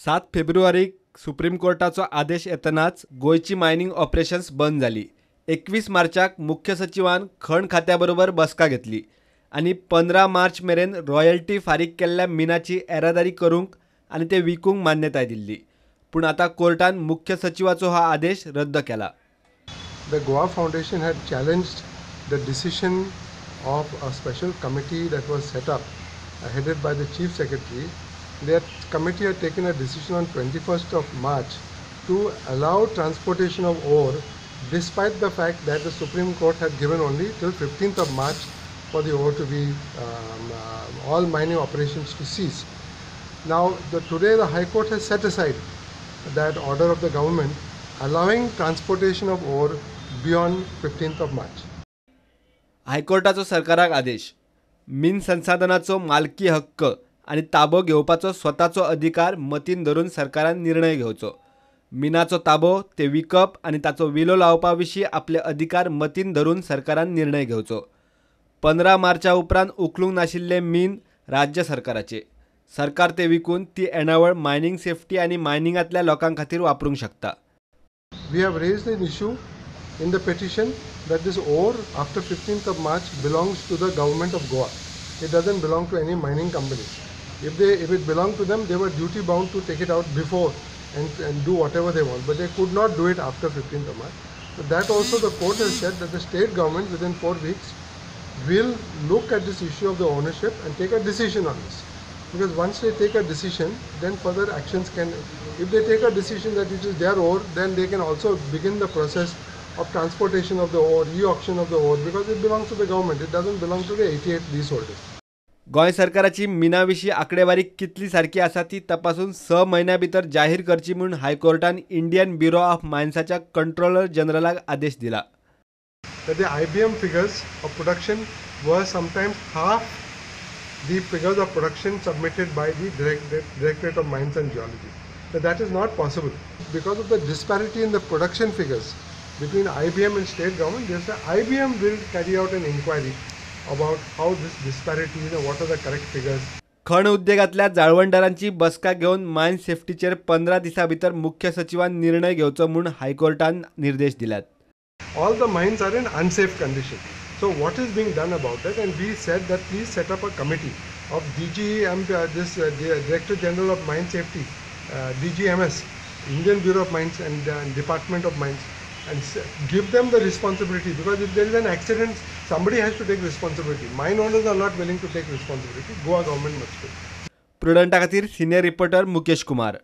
7 फेब्रुवारीक supreme कोर्टाचो आदेश येतनाच गोयची mining operations बंद जाली। 21 मार्चाक मुख्य सचिवान खण खात्याबरोबर बसका घेतली आणि 15 मार्च मेरेन रॉयल्टी फारीक केल्ल्या मिनाची येरादारी करूंक आणि ते विकूंक मान्यताय दिल्ली। पूण आता कोर्टान मुख्य सचिवाचो हा आदेश रद्द केला। The Goa Foundation had challenged the decision of a special committee that was set up, headed by the Chief Secretary. That committee had taken a decision on 21st of March to allow transportation of ore, despite the fact that the Supreme Court had given only till 15th of March for the ore to be all mining operations to cease. Now, today the High Court has set aside that order of the government allowing transportation of ore beyond 15th of March. हायकोर्टाचो सरकाराक आदेश। मिन संसाधनाचो मालकी हक्क आणि ताबो घेवपाचो स्वताचो अधिकार मतीन धरून सरकारान निर्णय घेवचो। मिनाचो ताबो ते विकप आणि ताचो विलो लावपा विशीं आपले अधिकार मतीन धरून सरकारान निर्णय घेवचो। 15 मार्चा उपरांत उखलूंक नाशिल्ले मिन राज्य सरकाराचे। सरकार ते विकून ती येणावळ मायनिंग सेफ्टी आणि मायनिंगांतल्या लोकां खातीर वापरूंक शकता। We have raised an issue in the petition that this ore after 15th of March belongs to the government of Goa. It doesn't belong to any mining company. If it belonged to them, they were duty bound to take it out before and do whatever they want, but they could not do it after 15th of March. So that also the court has said that the state government within 4 weeks will look at this issue of the ownership and take a decision on this. Because once they take a decision, then further actions can, if they take a decision that it is their ore, then they can also begin the process of transportation of the ore, e-auction of the ore, because it belongs to the government, it doesn't belong to the 88 leaseholders. Goa सरकाराची मिना विशीं आंकडेवारी कितली सारकी आसा ती तपासून 6 म्हयन्यां भितर जाहीर करची म्हूण हायकोर्टान इंडियन ब्युरो ऑफ मायन्साच्या कंट्रोलर जनरलाक आदेश दिला। That the IBM figures of production were sometimes half the figures of production submitted by the Directorate of Mines and Geology. That is not possible because of the disparity in the production figures between IBM and state government. They say IBM will carry out an inquiry about how this disparity is and what are the correct figures. खण उद्योगातल्या जाळवणदारांची बसका घेऊन मायन सेफ्टीचेर 15 दिसां भितर मुख्य सचिवान निर्णय घेवचो म्हूण हायकोर्टान निर्देश दिल्यात। All the mines are in unsafe condition. So what is being done about that? And we said that please set up a committee of DG and Director General of Mine Safety, DGMS, Indian Bureau of Mines and Department of Mines, and give them the responsibility, because if there is an accident, somebody has to take responsibility. Mine owners are not willing to take responsibility. Goa government must take. प्रुडंटा खातीर senior reporter Mukesh Kumar.